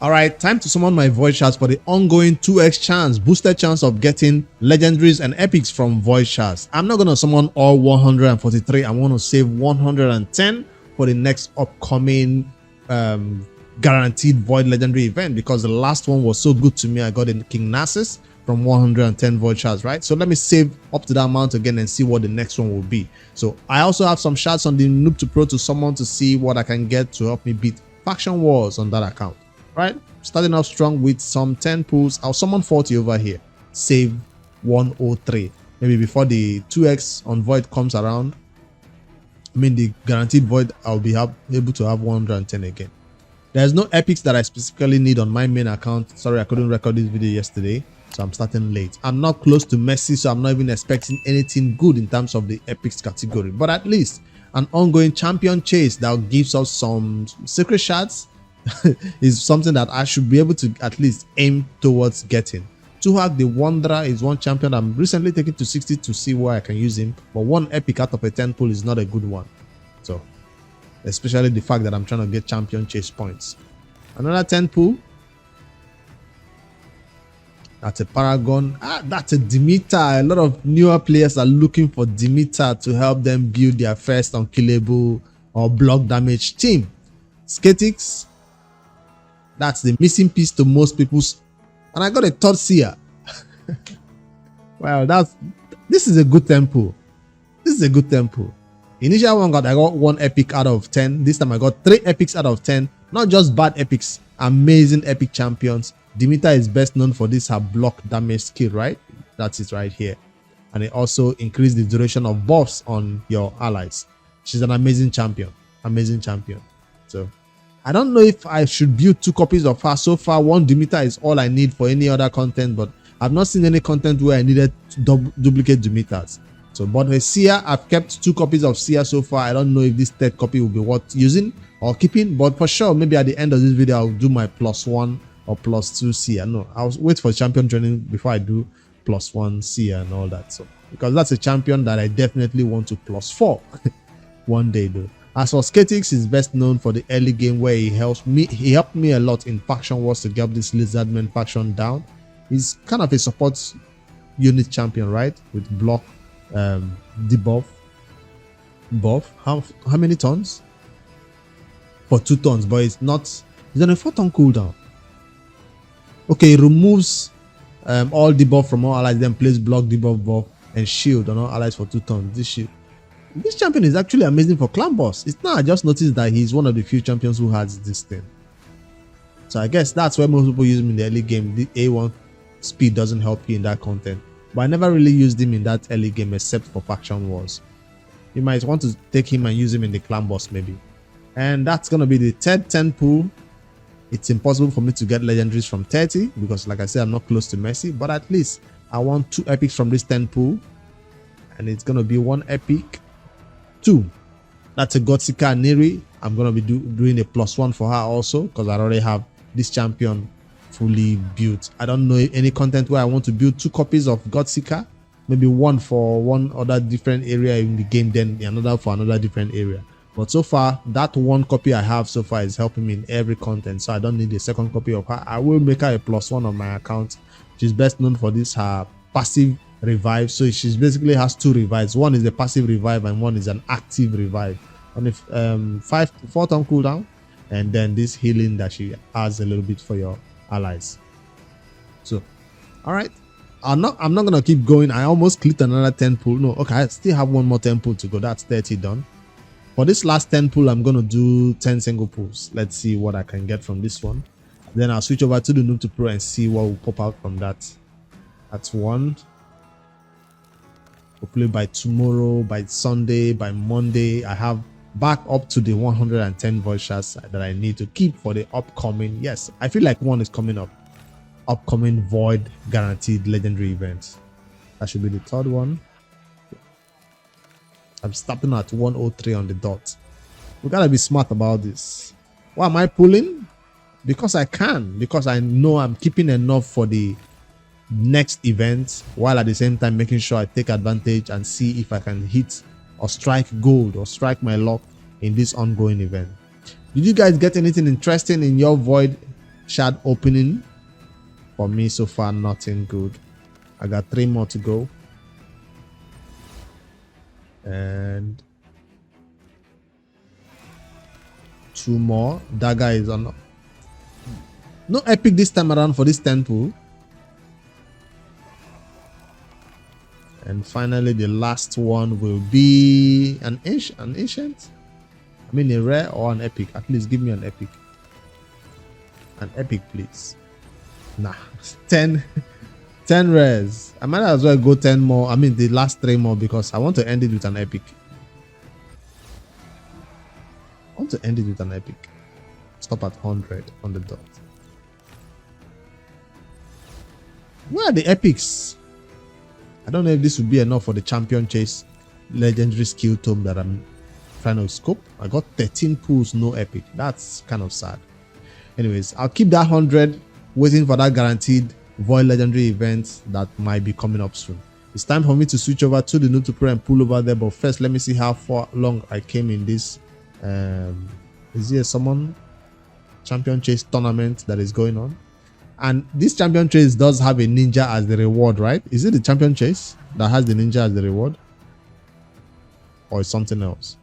Alright, time to summon my void shards for the ongoing 2x chance, boosted chance of getting legendaries and epics from void shards. I'm not going to summon all 143. I want to save 110 for the next upcoming guaranteed void legendary event, because the last one was so good to me. I got in King Narcissus from 110 void shards, right? So let me save up to that amount again and see what the next one will be. So I also have some shards on the Noob to Pro to summon to see what I can get to help me beat faction wars on that account. Right, starting off strong with some 10 pulls. I'll summon 40 over here, save 103. Maybe before the 2x on void comes around, I mean the guaranteed void, I'll be able to have 110 again. There's no epics that I specifically need on my main account. Sorry, I couldn't record this video yesterday, so I'm starting late. I'm not close to Messi, so I'm not even expecting anything good in terms of the epics category, but at least an ongoing champion chase that gives us some secret shards is something that I should be able to at least aim towards getting. Tuhak the Wanderer is one champion I'm recently taking to 60 to see where I can use him, but one epic out of a 10 pull is not a good one. So, especially the fact that I'm trying to get champion chase points. Another 10 pull. That's a Paragon. That's a Demeter. A lot of newer players are looking for Demeter to help them build their first unkillable or block damage team. Skatix. That's the missing piece to most people's. And I got a third seer. Well, this is a good tempo. This is a good tempo. Initial one I got 1 epic out of 10. This time I got 3 epics out of 10. Not just bad epics, amazing epic champions. Demeter is best known for this her block damage skill, right? That's it right here. And it also increased the duration of buffs on your allies. She's an amazing champion. Amazing champion. So I don't know if I should build 2 copies of her. So far, 1 Demeter is all I need for any other content, but I've not seen any content where I needed to duplicate Demeters. So, but with Seer, I've kept 2 copies of Seer so far. I don't know if this 3rd copy will be worth using or keeping, but for sure, maybe at the end of this video, I'll do my +1 or +2 Seer. No, I'll wait for champion training before I do +1 Seer and all that. So, because that's a champion that I definitely want to +4 one day though. As for Skatix, he's best known for the early game where he helped me a lot in faction wars to get this Lizardman faction down. He's kind of a support unit champion, right? With block debuff. How many turns? For 2 turns, but it's on a 4-turn cooldown. Okay, it removes all debuff from all allies, then plays block debuff buff and shield on all allies for 2 turns. This champion is actually amazing for clan boss. It's not, I just noticed that he's one of the few champions who has this thing. So I guess that's why most people use him in the early game. The A1 speed doesn't help you in that content. But I never really used him in that early game except for faction wars. You might want to take him and use him in the clan boss maybe. And that's going to be the 3rd 10 pool. It's impossible for me to get legendaries from 30 because like I said, I'm not close to Messi. But at least I want 2 epics from this 10 pool. And it's going to be 1 epic. 2. That's a Godsika Neri. I'm going to be doing a +1 for her also because I already have this champion fully built. I don't know any content where I want to build 2 copies of Godsika. Maybe 1 for one other different area in the game, then another for another different area. But so far, that 1 copy I have so far is helping me in every content. So I don't need a 2nd copy of her. I will make her a +1 on my account. She's best known for this her passive revive. So she basically has 2 revives. One is a passive revive and one is an active revive. On a 4-turn cooldown, and then this healing that she adds a little bit for your allies. So, all right, I'm not gonna keep going. I almost clicked another 10 pull. No, okay, I still have 1 more 10 pull to go. That's 30 done. For this last 10 pull, I'm gonna do 10 single pulls. Let's see what I can get from this one. Then I'll switch over to the Noob to Pro and see what will pop out from that. That's 1. Hopefully by tomorrow, by Sunday, by Monday, I have back up to the 110 voice shards that I need to keep for the upcoming. Yes, I feel like one is coming up. Upcoming void guaranteed legendary event. That should be the 3rd one. I'm starting at 103 on the dot. We gotta be smart about this. Why am I pulling? Because I can. Because I know I'm keeping enough for the next event, while at the same time making sure I take advantage and see if I can hit or strike gold or strike my luck in this ongoing event. Did you guys get anything interesting in your void shard opening for me so far, nothing good. I got 3 more to go. And 2 more. Dagger is on. No epic this time around for this 10 pool. And finally, the last one will be an ancient. I mean, a rare or an epic. At least give me an epic. An epic, please. Nah, 10 rares. I might as well go 10 more. I mean, the last 3 more because I want to end it with an epic. Stop at 100 on the dot. Where are the epics? I don't know if this would be enough for the champion chase legendary skill tome that I'm trying to scope. I got 13 pulls, no epic. That's kind of sad. Anyways, I'll keep that 100 waiting for that guaranteed void legendary event that might be coming up soon. It's time for me to switch over to the Noob to Pro and pull over there, but first let me see how far long I came in this is here summon champion chase tournament that is going on. And this champion chase does have a ninja as the reward, right? Is it the champion chase that has the ninja as the reward, or is something else?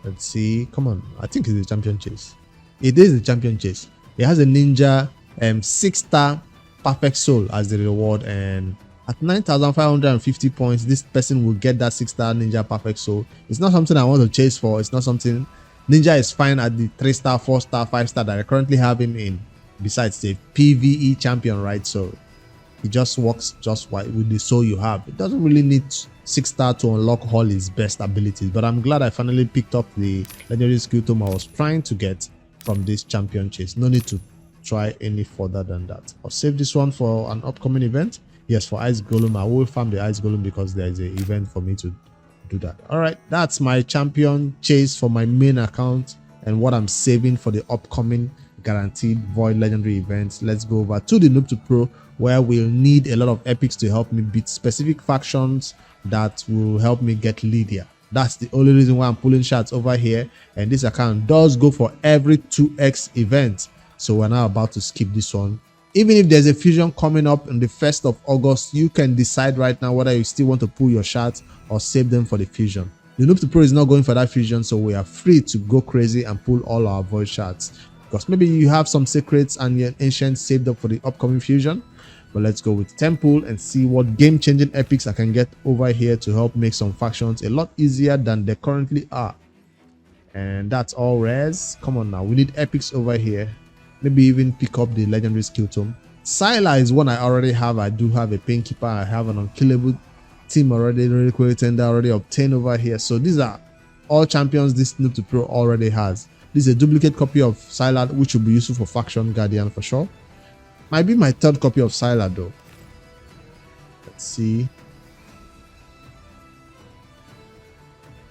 Let's see. Come on, I think it's the champion chase. It is the champion chase. It has a ninja 6-star perfect soul as the reward, and at 9,550 points this person will get that 6-star ninja perfect soul. It's not something I want to chase for. It's not something. Ninja is fine at the 3-star, 4-star, 5-star that I currently have him in. Besides, the PvE champion, right? So it just works just with the soul you have. It doesn't really need 6-star to unlock all his best abilities. But I'm glad I finally picked up the legendary skill tome I was trying to get from this champion chase. No need to try any further than that. I'll save this one for an upcoming event. Yes, for ice golem, I will farm the ice golem because there is an event for me to do that. All right, that's my champion chase for my main account and what I'm saving for the upcoming guaranteed void legendary events. Let's go over to the Noob to Pro, where we'll need a lot of epics to help me beat specific factions that will help me get Lydia. That's the only reason why I'm pulling shards over here, and this account does go for every 2x event, so we're now about to skip this one. Even if there's a fusion coming up on the 1st of August, you can decide right now whether you still want to pull your shards or save them for the fusion. The Noob to Pro is not going for that fusion, so we are free to go crazy and pull all our void shards. Because maybe you have some secrets and your ancient saved up for the upcoming fusion. But let's go with 10 pull and see what game-changing epics I can get over here to help make some factions a lot easier than they currently are. And that's all rares. Come on now, we need epics over here. Maybe even pick up the legendary skill tome. Syla is one I already have. I do have a Painkeeper. I have an unkillable team already, Reliquary Tender already obtained over here. So these are all champions this Noob to Pro already has. This is a duplicate copy of Syla, which will be useful for Faction Guardian for sure. Might be my 3rd copy of Syla though. Let's see.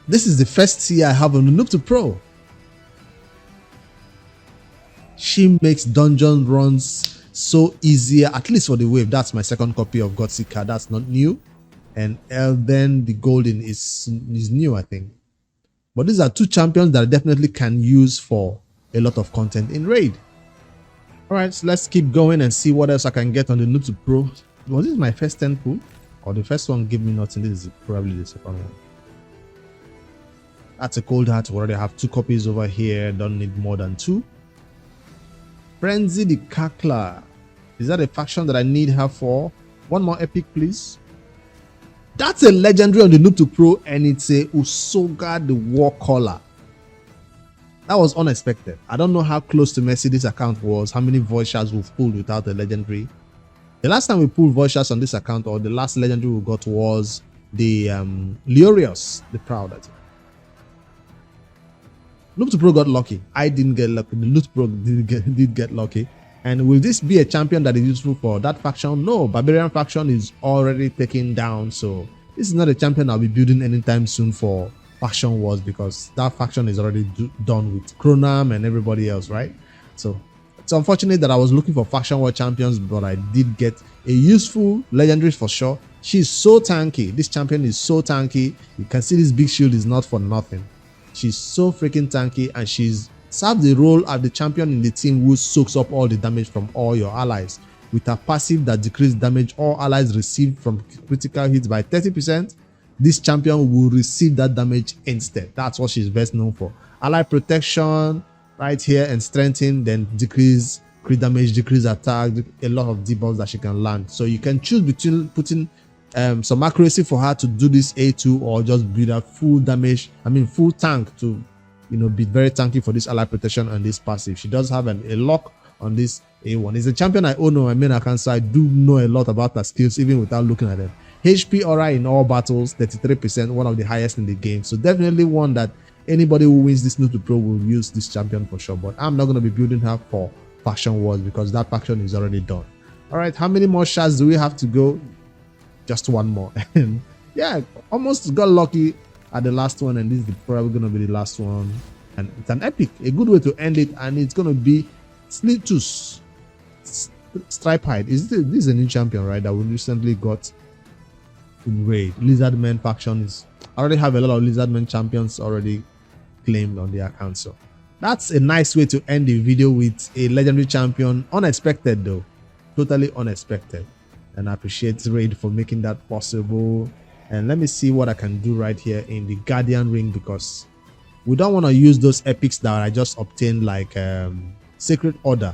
This is the first CI I have on the Noob to Pro. She makes dungeon runs so easier, at least for the wave. That's my 2nd copy of Godseeker. That's not new. And Elden the Golden is new, I think. But these are 2 champions that I definitely can use for a lot of content in raid. Alright, so let's keep going and see what else I can get on the Noob to Pro. Was this my first 10 pull? Or the first one gave me nothing? This is probably the second one. That's a cold heart. We already have 2 copies over here. Don't need more than 2. Frenzy the Cackler. Is that a faction that I need her for? One more epic, please. That's a legendary on the Noob to Pro, and it's a Usoga the War Caller. That was unexpected. I don't know how close to Messi this account was, how many voice shards we've pulled without a legendary. The last time we pulled voice shards on this account, or the last legendary we got, was the Leorius the Proud, I think. Noob to Pro got lucky. I didn't get lucky. The Noob to Pro did get lucky. And will this be a champion that is useful for that faction? No, Barbarian faction is already taken down. So this is not a champion I'll be building anytime soon for faction wars, because that faction is already done with Chronam and everybody else, right? So it's unfortunate that I was looking for faction war champions, but I did get a useful legendary for sure. She's so tanky. This champion is so tanky. You can see this big shield is not for nothing. She's so freaking tanky, and she's served the role as the champion in the team who soaks up all the damage from all your allies. With a passive that decreases damage all allies receive from critical hits by 30%, this champion will receive that damage instead. That's what she's best known for. Ally protection right here and strengthen, then decrease crit damage, decrease attack, a lot of debuffs that she can land. So you can choose between putting some accuracy for her to do this A2, or just build a full damage, full tank to be very tanky for this ally protection and this passive. She does have a lock on this A1. It's a champion I own on my main account, so I do know a lot about her skills even without looking at them. HP aura in all battles, 33%, one of the highest in the game. So definitely one that anybody who wins this Noob to Pro will use this champion for sure. But I'm not going to be building her for faction wars because that faction is already done. All right, how many more shards do we have to go? Just one more. And yeah, almost got lucky at the last one, and this is probably going to be the last one. And it's an epic, a good way to end it, and it's going to be Slittus Stripe Hide. This is a new champion, right, that we recently got in raid. Lizardmen faction is, I already have a lot of Lizardmen champions already claimed on the account. So that's a nice way to end the video, with a legendary champion. Unexpected though, totally unexpected, and I appreciate raid for making that possible. And let me see what I can do right here in the Guardian ring, because we don't want to use those epics that I just obtained, like Sacred Order.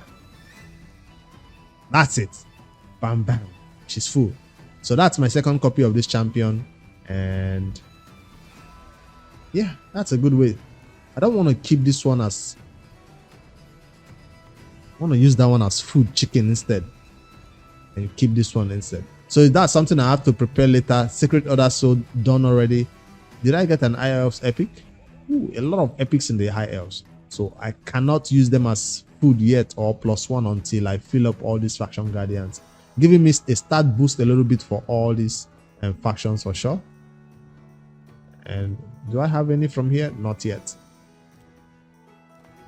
That's it. Bam bam, she's full. So that's my second copy of this champion, and yeah, that's a good way. I don't want to keep this one as, I want to use that one as food chicken instead, and keep this one instead. So that's something I have to prepare later. Secret Order so done already. Did I get an High Elves epic? Ooh, a lot of epics in the High Elves, so I cannot use them as food yet, or +1, until I fill up all these faction guardians, giving me a start boost a little bit for all these factions for sure. And do I have any from here? Not yet.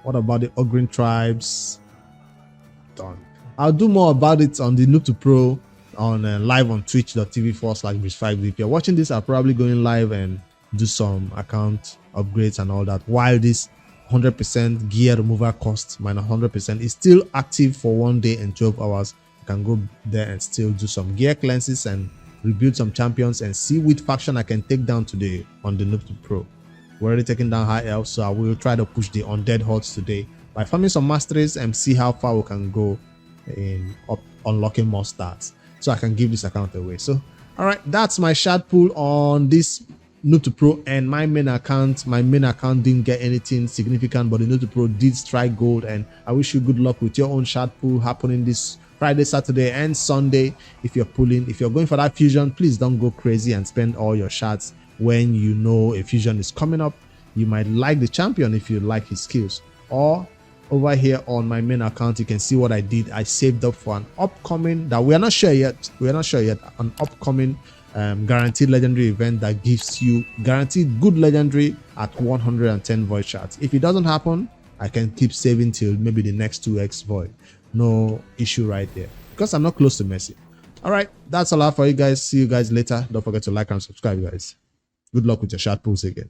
What about the Ogrin tribes? Done. I'll do more about it on the Noob to Pro on live on twitch.tv/bridge5. If you're watching this, I'm probably going live and do some account upgrades and all that, while this 100% gear removal cost minus 100% is still active for 1 day and 12 hours. You can go there and still do some gear cleanses and rebuild some champions and see which faction I can take down today on the Noob to Pro. We're already taking down High Elves, so I will try to push the Undead Hordes today by farming some masteries and see how far we can go in unlocking more stats, so I can give this account away. So all right, that's my shard pool on this Noob to Pro and my main account. My main account didn't get anything significant, but the Noob to Pro did strike gold, and I wish you good luck with your own shard pool happening this Friday, Saturday, and Sunday. If you're pulling, if you're going for that fusion, please don't go crazy and spend all your shards when you know a fusion is coming up. You might like the champion if you like his skills. Or over here on my main account, you can see what I did. I saved up for an upcoming, that we are not sure yet, an upcoming guaranteed legendary event that gives you guaranteed good legendary at 110 void shards. If it doesn't happen, I can keep saving till maybe the next 2x void. No issue right there, because I'm not close to Messi. All right, that's all I have for you guys. See you guys later. Don't forget to like and subscribe, guys. Good luck with your shard pulls again.